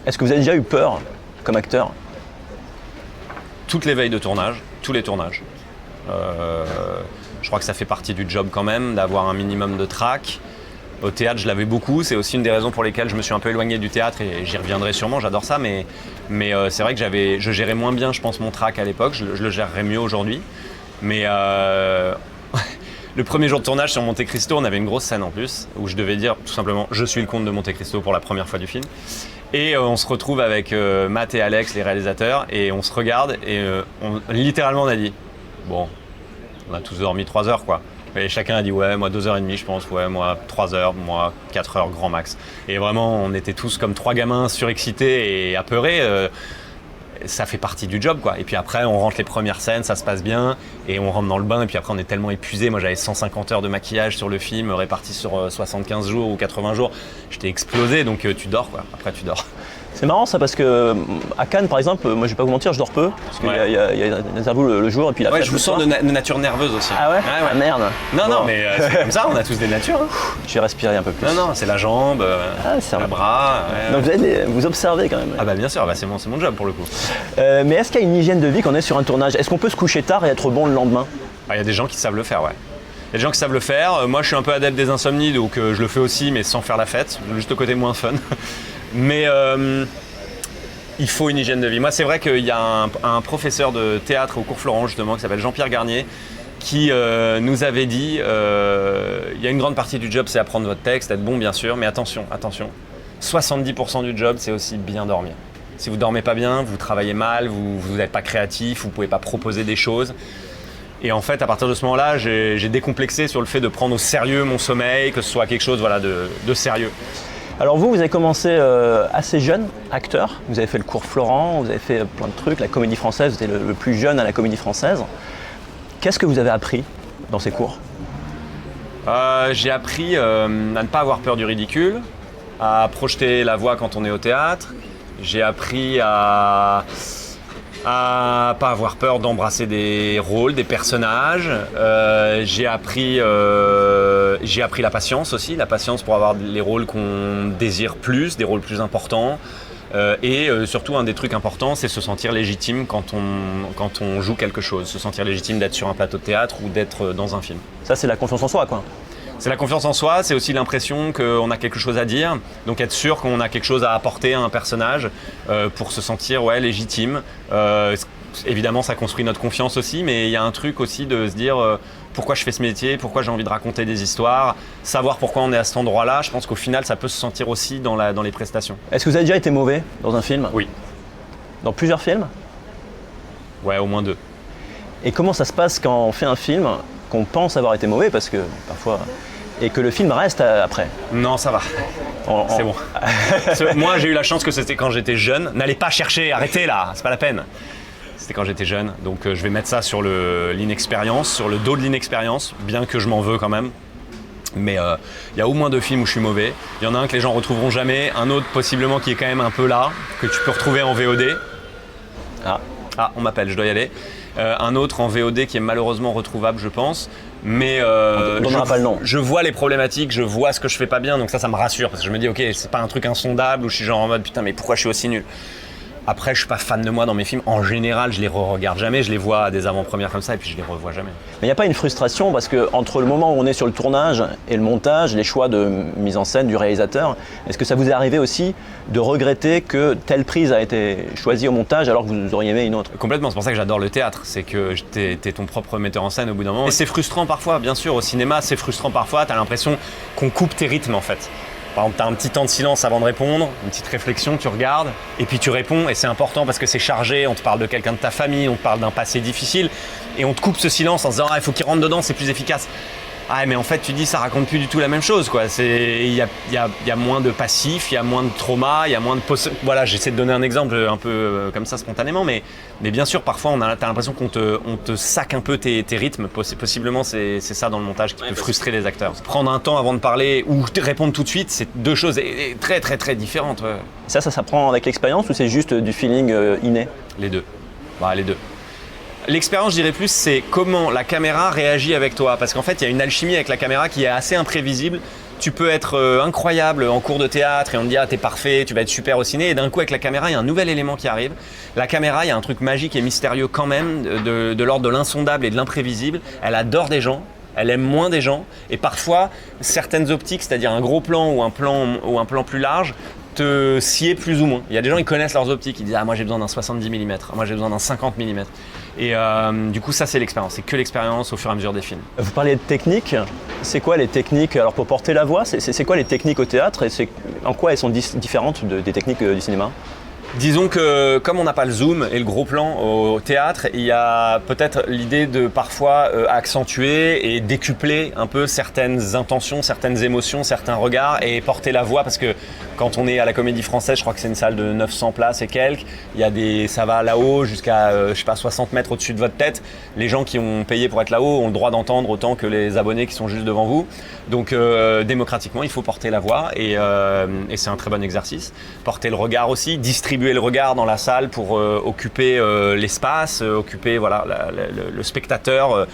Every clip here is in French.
Est-ce que vous avez déjà eu peur comme acteur? Toutes les veilles de tournage, tous les tournages. Je crois que ça fait partie du job quand même, d'avoir un minimum de trac. Au théâtre, je l'avais beaucoup. C'est aussi une des raisons pour lesquelles je me suis un peu éloigné du théâtre et j'y reviendrai sûrement, j'adore ça. Mais c'est vrai que je gérais moins bien, je pense, mon trac à l'époque. Je le gérerais mieux aujourd'hui. Mais le premier jour de tournage sur Monte Cristo, on avait une grosse scène en plus, où je devais dire tout simplement « Je suis le comte de Monte Cristo » pour la première fois du film. Et on se retrouve avec Matt et Alex, les réalisateurs, et on se regarde et littéralement on a dit « Bon, on a tous dormi 3 heures quoi ». Et chacun a dit « Ouais, moi 2h30 je pense, ouais, moi 3 heures, moi 4 heures grand max ». Et vraiment, on était tous comme 3 gamins surexcités et apeurés. Ça fait partie du job quoi. Et puis après on rentre les premières scènes, ça se passe bien et on rentre dans le bain et puis après on est tellement épuisé. Moi j'avais 150 heures de maquillage sur le film répartis sur 75 jours ou 80 jours. J'étais explosé donc tu dors quoi. Après tu dors. C'est marrant ça parce que à Cannes par exemple, moi je vais pas vous mentir, je dors peu parce qu'il Ouais. y a une interview le jour et puis la fête Je vous le sens soir. de nature nerveuse aussi. Ah ouais, Ouais. Ah merde. Non, Bon. mais c'est comme ça, on a tous des natures. Hein. Je vais respirer un peu plus. Non, c'est la jambe, Ah, c'est le vrai. bras. Ouais. Donc vous observez quand même. Ah bah bien sûr, c'est mon job pour le coup. Mais est-ce qu'il y a une hygiène de vie quand on est sur un tournage? Est-ce qu'on peut se coucher tard et être bon le lendemain? Il y a des gens qui savent le faire, ouais. Il y a des gens qui savent le faire. Moi, je suis un peu adepte des insomnies, donc je le fais aussi, mais sans faire la fête, juste au côté moins fun. Mais il faut une hygiène de vie. Moi, c'est vrai qu'il y a un professeur de théâtre au cours Florent, justement, qui s'appelle Jean-Pierre Garnier, qui nous avait dit il y a une grande partie du job, c'est apprendre votre texte, être bon, bien sûr, mais attention, 70% du job, c'est aussi bien dormir. Si vous dormez pas bien, vous travaillez mal, vous n'êtes pas créatif, vous pouvez pas proposer des choses. Et en fait, à partir de ce moment-là, j'ai décomplexé sur le fait de prendre au sérieux mon sommeil, que ce soit quelque chose de sérieux. Alors vous avez commencé assez jeune, acteur. Vous avez fait le cours Florent, vous avez fait plein de trucs, la Comédie Française, vous étiez le plus jeune à la Comédie Française. Qu'est-ce que vous avez appris dans ces cours? J'ai appris à ne pas avoir peur du ridicule, à projeter la voix quand on est au théâtre. J'ai appris à pas avoir peur d'embrasser des rôles, des personnages. J'ai appris la patience aussi, la patience pour avoir les rôles qu'on désire plus, des rôles plus importants. Et surtout, un des trucs importants, c'est se sentir légitime quand on joue quelque chose, se sentir légitime d'être sur un plateau de théâtre ou d'être dans un film. Ça c'est la confiance en soi quoi. C'est la confiance en soi, c'est aussi l'impression qu'on a quelque chose à dire, donc être sûr qu'on a quelque chose à apporter à un personnage pour se sentir légitime. Évidemment, ça construit notre confiance aussi, mais il y a un truc aussi de se dire pourquoi je fais ce métier, pourquoi j'ai envie de raconter des histoires, savoir pourquoi on est à cet endroit-là. Je pense qu'au final, ça peut se sentir aussi dans les prestations. Est-ce que vous avez déjà été mauvais dans un film? Oui. Dans plusieurs films? Ouais, au moins 2. Et comment ça se passe quand on fait un film qu'on pense avoir été mauvais, parce que parfois... et que le film reste après? Non, ça va. C'est bon. Moi, j'ai eu la chance que c'était quand j'étais jeune. N'allez pas chercher, arrêtez là, c'est pas la peine. C'était quand j'étais jeune, donc je vais mettre ça sur l'inexpérience, sur le dos de l'inexpérience, bien que je m'en veux quand même. Mais il y a au moins 2 films où je suis mauvais. Il y en a un que les gens retrouveront jamais, un autre possiblement qui est quand même un peu là, que tu peux retrouver en VOD. Ah, on m'appelle, je dois y aller. Un autre en VOD qui est malheureusement retrouvable, je pense. Mais je vois les problématiques, je vois ce que je fais pas bien, donc ça me rassure parce que je me dis ok, c'est pas un truc insondable où je suis genre en mode putain mais pourquoi je suis aussi nul. Après, je suis pas fan de moi dans mes films. En général, je les re-regarde jamais. Je les vois à des avant-premières comme ça et puis je les revois jamais. Mais il n'y a pas une frustration parce que entre le moment où on est sur le tournage et le montage, les choix de mise en scène du réalisateur, est-ce que ça vous est arrivé aussi de regretter que telle prise a été choisie au montage alors que vous auriez aimé une autre? Complètement. C'est pour ça que j'adore le théâtre. C'est que t'es ton propre metteur en scène au bout d'un moment. Et c'est frustrant parfois, bien sûr. Au cinéma, c'est frustrant parfois. T'as l'impression qu'on coupe tes rythmes en fait. Par exemple, tu as un petit temps de silence avant de répondre, une petite réflexion, tu regardes, et puis tu réponds, et c'est important parce que c'est chargé, on te parle de quelqu'un de ta famille, on te parle d'un passé difficile, et on te coupe ce silence en se disant « Ah, il faut qu'il rentre dedans, c'est plus efficace ». Ah, mais en fait, tu dis, ça raconte plus du tout la même chose, quoi. Il y a moins de passif, il y a moins de trauma, il y a moins de... Voilà, j'essaie de donner un exemple un peu comme ça, spontanément, mais bien sûr, parfois, t'as l'impression qu'on te sac un peu tes rythmes. Possiblement, c'est ça dans le montage qui peut frustrer les acteurs. Prendre un temps avant de parler ou répondre tout de suite, c'est 2 choses très, très, très différentes. Ouais. Ça s'apprend avec l'expérience ou c'est juste du feeling inné? Les deux. Bah, les deux. L'expérience, je dirais plus, c'est comment la caméra réagit avec toi. Parce qu'en fait, il y a une alchimie avec la caméra qui est assez imprévisible. tu peux être incroyable en cours de théâtre et on te dit ah t'es parfait, tu vas être super au ciné, et d'un coup avec la caméra il y a un nouvel élément qui arrive. La caméra, il y a un truc magique et mystérieux quand même, de l'ordre de l'insondable et de l'imprévisible. Elle adore des gens, elle aime moins des gens, et parfois certaines optiques, c'est-à-dire un gros plan ou un plan plus large, te sied plus ou moins. Il y a des gens qui connaissent leurs optiques, ils disent ah moi j'ai besoin d'un 70 mm, moi j'ai besoin d'un 50 mm. Et du coup ça c'est l'expérience, c'est que l'expérience au fur et à mesure des films. Vous parlez de techniques, c'est quoi les techniques alors pour porter la voix, c'est quoi les techniques au théâtre et en quoi elles sont différentes des techniques du cinéma? Disons que comme on n'a pas le zoom et le gros plan au théâtre, il y a peut-être l'idée de parfois accentuer et décupler un peu certaines intentions, certaines émotions, certains regards et porter la voix, parce que quand on est à la Comédie Française, je crois que c'est une salle de 900 places et quelques, ça va là-haut jusqu'à 60 mètres au-dessus de votre tête. Les gens qui ont payé pour être là-haut ont le droit d'entendre autant que les abonnés qui sont juste devant vous. Donc démocratiquement, il faut porter la voix et c'est un très bon exercice. Porter le regard aussi, distribuer le regard dans la salle pour occuper l'espace, occuper le spectateur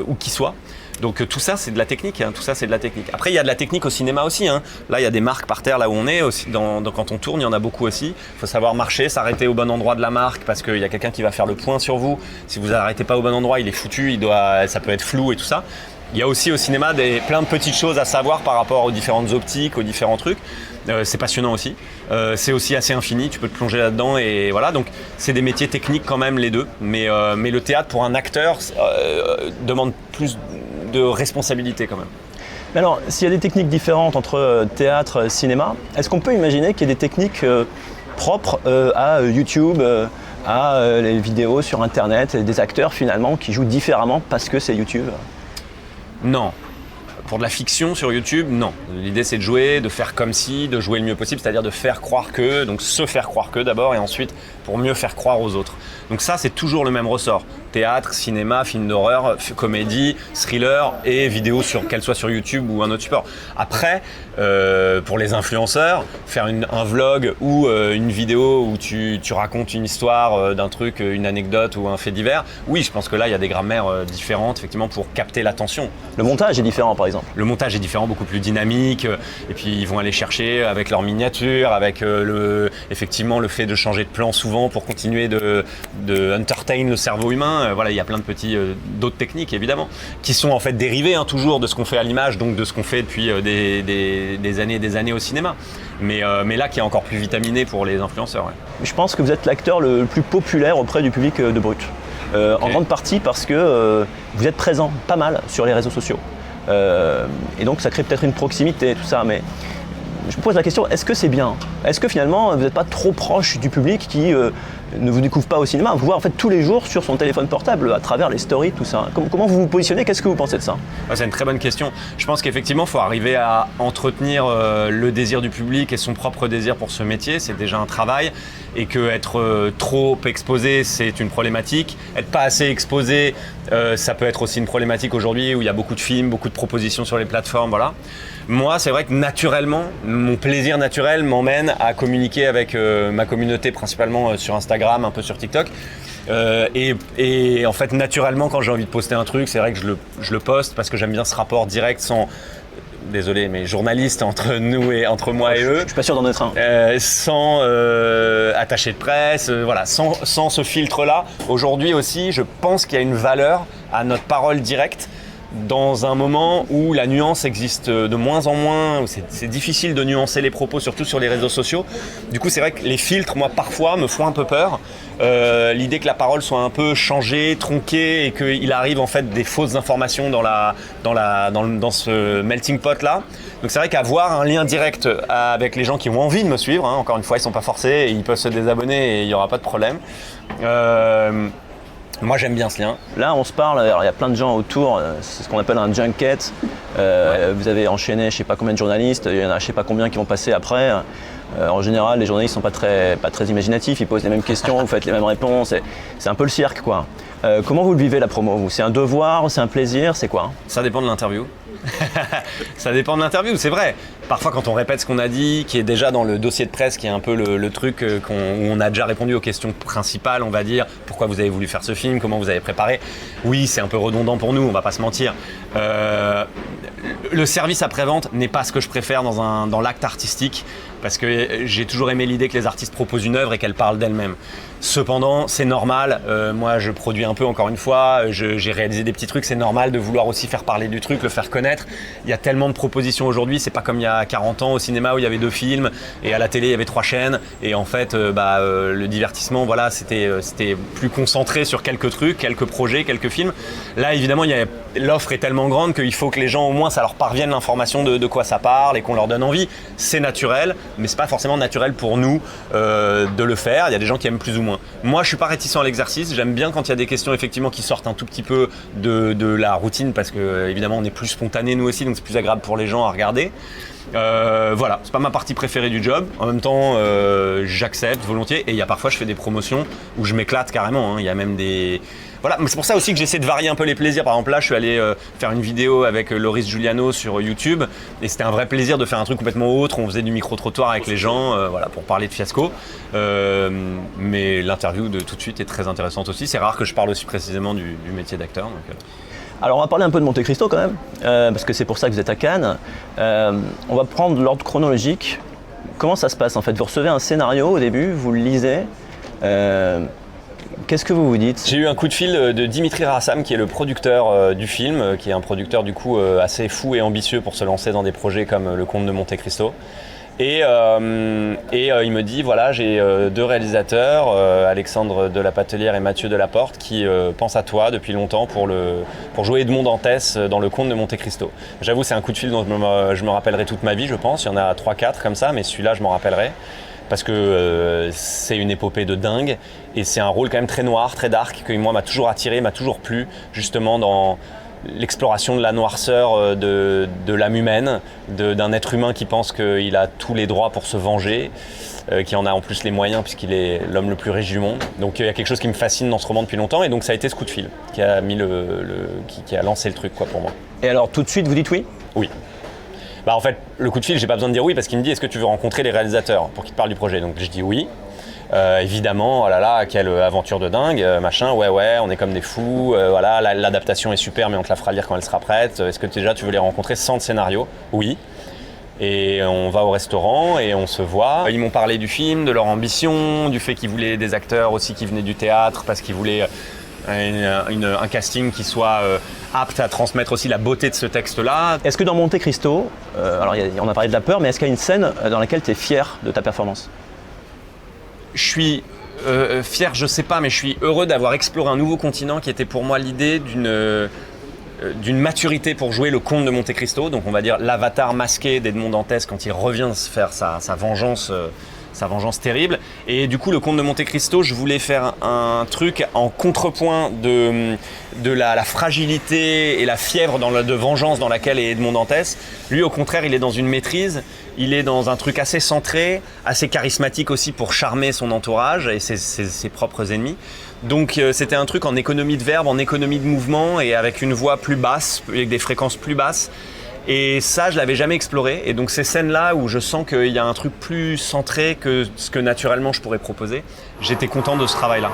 où qu'il soit. Donc tout ça c'est de la technique, tout ça c'est de la technique. Après il y a de la technique au cinéma aussi. Là il y a des marques par terre là où on est, aussi, quand on tourne il y en a beaucoup aussi. Il faut savoir marcher, s'arrêter au bon endroit de la marque parce qu'il y a quelqu'un qui va faire le point sur vous. Si vous n'arrêtez pas au bon endroit, il est foutu, ça peut être flou et tout ça. Il y a aussi au cinéma plein de petites choses à savoir par rapport aux différentes optiques, aux différents trucs. C'est passionnant aussi. C'est aussi assez infini, tu peux te plonger là-dedans et voilà. Donc c'est des métiers techniques quand même les deux. Mais le théâtre pour un acteur demande plus de responsabilité quand même. Mais alors, s'il y a des techniques différentes entre théâtre et cinéma, est-ce qu'on peut imaginer qu'il y ait des techniques propres à YouTube, à les vidéos sur Internet, des acteurs finalement qui jouent différemment parce que c'est YouTube? Non. Pour de la fiction sur YouTube, non. L'idée c'est de jouer, de faire comme si, de jouer le mieux possible, c'est-à-dire de faire croire que, donc se faire croire que d'abord et ensuite pour mieux faire croire aux autres. Donc ça c'est toujours le même ressort. Théâtre, cinéma, film d'horreur, comédie, thriller et vidéo qu'elle soit sur YouTube ou un autre support. Après, pour les influenceurs, faire un vlog ou une vidéo où tu racontes une histoire d'un truc, une anecdote ou un fait divers, oui je pense que là il y a des grammaires différentes effectivement pour capter l'attention. Le montage est différent par exemple. Le montage est différent, beaucoup plus dynamique, et puis ils vont aller chercher avec leur miniature, avec effectivement le fait de changer de plan souvent pour continuer de entertain le cerveau humain. Voilà, il y a plein de d'autres techniques évidemment, qui sont en fait dérivées toujours de ce qu'on fait à l'image, donc de ce qu'on fait depuis des années et des années au cinéma. Mais là qui est encore plus vitaminé pour les influenceurs. Ouais. Je pense que vous êtes l'acteur le plus populaire auprès du public de Brut. Okay. En grande partie parce que vous êtes présent pas mal sur les réseaux sociaux. Et donc ça crée peut-être une proximité, tout ça, mais je me pose la question, est-ce que c'est bien? Est-ce que finalement vous n'êtes pas trop proche du public qui ne vous découvre pas au cinéma, vous voit en fait tous les jours sur son téléphone portable à travers les stories, tout ça? Comment vous vous positionnez? Qu'est-ce que vous pensez de ça? C'est une très bonne question. Je pense qu'effectivement il faut arriver à entretenir le désir du public et son propre désir pour ce métier, c'est déjà un travail, et qu'être trop exposé c'est une problématique, être pas assez exposé ça peut être aussi une problématique aujourd'hui où il y a beaucoup de films, beaucoup de propositions sur les plateformes, voilà. Moi, c'est vrai que naturellement, mon plaisir naturel m'emmène à communiquer avec ma communauté, principalement sur Instagram, un peu sur TikTok. Et en fait, naturellement, quand j'ai envie de poster un truc, c'est vrai que je le poste parce que j'aime bien ce rapport direct sans... Désolé, mais journaliste entre moi et eux. Je suis pas sûr d'en être un. Sans attaché de presse, voilà, sans ce filtre-là. Aujourd'hui aussi, je pense qu'il y a une valeur à notre parole directe dans un moment où la nuance existe de moins en moins, où c'est difficile de nuancer les propos, surtout sur les réseaux sociaux. Du coup, c'est vrai que les filtres, moi, parfois, me font un peu peur. L'idée que la parole soit un peu changée, tronquée, et qu'il arrive en fait des fausses informations dans ce melting pot là. Donc c'est vrai qu'avoir un lien direct avec les gens qui ont envie de me suivre, encore une fois ils sont pas forcés et ils peuvent se désabonner et il n'y aura pas de problème. Moi j'aime bien ce lien. Là on se parle, alors, il y a plein de gens autour, c'est ce qu'on appelle un junket. Ouais. Vous avez enchaîné je sais pas combien de journalistes, il y en a je sais pas combien qui vont passer après. En général, les journalistes sont pas très imaginatifs, ils posent les mêmes questions, vous faites les mêmes réponses, c'est un peu le cirque quoi. Comment vous le vivez la promo vous? C'est un devoir, c'est un plaisir, c'est quoi? Ça dépend de l'interview. Ça dépend de l'interview, c'est vrai. Parfois quand on répète ce qu'on a dit, qui est déjà dans le dossier de presse, qui est un peu le truc où on a déjà répondu aux questions principales, on va dire, pourquoi vous avez voulu faire ce film, comment vous avez préparé. Oui, c'est un peu redondant pour nous, on va pas se mentir. Le service après-vente n'est pas ce que je préfère dans l'acte artistique, parce que j'ai toujours aimé l'idée que les artistes proposent une œuvre et qu'elle parle d'elle-même. Cependant, c'est normal, moi je produis un peu encore une fois, j'ai réalisé des petits trucs, c'est normal de vouloir aussi faire parler du truc, le faire connaître. Il y a tellement de propositions aujourd'hui, c'est pas comme il y a 40 ans au cinéma où il y avait 2 films et à la télé il y avait 3 chaînes et en fait le divertissement voilà, c'était plus concentré sur quelques trucs, quelques projets, quelques films. Là évidemment l'offre est tellement grande qu'il faut que les gens au moins ça leur parvienne l'information de quoi ça parle et qu'on leur donne envie. C'est naturel, mais c'est pas forcément naturel pour nous de le faire. Il y a des gens qui aiment plus ou moins. Moi, je suis pas réticent à l'exercice. J'aime bien quand il y a des questions effectivement qui sortent un tout petit peu de la routine parce que évidemment on est plus spontané nous aussi, donc c'est plus agréable pour les gens à regarder. Voilà, c'est pas ma partie préférée du job. En même temps, j'accepte volontiers. Et il y a parfois, je fais des promotions où je m'éclate carrément. Hein. Il y a même des voilà, mais c'est pour ça aussi que j'essaie de varier un peu les plaisirs. Par exemple, là, je suis allé faire une vidéo avec Loris Giuliano sur YouTube et c'était un vrai plaisir de faire un truc complètement autre. On faisait du micro-trottoir avec les gens, voilà, pour parler de Fiasco. Mais l'interview de tout de suite est très intéressante aussi. C'est rare que je parle aussi précisément du métier d'acteur. Alors on va parler un peu de Monte Cristo quand même, parce que c'est pour ça que vous êtes à Cannes. On va prendre l'ordre chronologique. Comment ça se passe en fait? Vous recevez un scénario au début, vous le lisez. Qu'est-ce que vous vous dites? J'ai eu un coup de fil de Dimitri Rassam qui est le producteur du film, qui est un producteur du coup assez fou et ambitieux pour se lancer dans des projets comme Le Comte de Monte Cristo. Et il me dit voilà, j'ai 2 réalisateurs, Alexandre de la Patelière et Mathieu Delaporte, qui pensent à toi depuis longtemps pour jouer Edmond Dantès dans Le Comte de Monte Cristo. J'avoue, c'est un coup de fil dont je me rappellerai toute ma vie, je pense. Il y en a 3-4 comme ça, mais celui-là, je m'en rappellerai. Parce que c'est une épopée de dingue et c'est un rôle quand même très noir, très dark, qui moi m'a toujours attiré, m'a toujours plu, justement dans l'exploration de la noirceur de l'âme humaine, d'un être humain qui pense qu'il a tous les droits pour se venger, qui en a en plus les moyens puisqu'il est l'homme le plus riche du monde. Donc il y a quelque chose qui me fascine dans ce roman depuis longtemps et donc ça a été ce coup de fil qui a, qui a lancé le truc quoi, pour moi. Et alors tout de suite vous dites oui? Oui. Bah en fait, le coup de fil, j'ai pas besoin de dire oui parce qu'il me dit est-ce que tu veux rencontrer les réalisateurs pour qu'ils te parlent du projet. Donc je dis oui. Évidemment, oh là là, quelle aventure de dingue, machin, ouais, on est comme des fous, voilà, l'adaptation est super mais on te la fera lire quand elle sera prête. Est-ce que déjà tu veux les rencontrer sans le scénario? Oui. Et on va au restaurant et on se voit. Ils m'ont parlé du film, de leur ambition, du fait qu'ils voulaient des acteurs aussi qui venaient du théâtre parce qu'ils voulaient un casting qui soit apte à transmettre aussi la beauté de ce texte-là. Est-ce que dans Monte Cristo, alors on a parlé de la peur, mais est-ce qu'il y a une scène dans laquelle tu es fier de ta performance? Je suis fier, je sais pas, mais je suis heureux d'avoir exploré un nouveau continent qui était pour moi l'idée d'une maturité pour jouer le comte de Monte Cristo, donc on va dire l'avatar masqué d'Edmond Dantès quand il revient faire sa vengeance terrible. Et du coup, le comte de Monte Cristo, je voulais faire un truc en contrepoint de la fragilité et la fièvre de vengeance dans laquelle est Edmond Dantès. Lui, au contraire, il est dans une maîtrise, il est dans un truc assez centré, assez charismatique aussi pour charmer son entourage et ses propres ennemis. Donc c'était un truc en économie de verbe, en économie de mouvement et avec une voix plus basse, avec des fréquences plus basses. Et ça, je l'avais jamais exploré. Et donc ces scènes-là où je sens qu'il y a un truc plus centré que ce que naturellement je pourrais proposer, j'étais content de ce travail-là.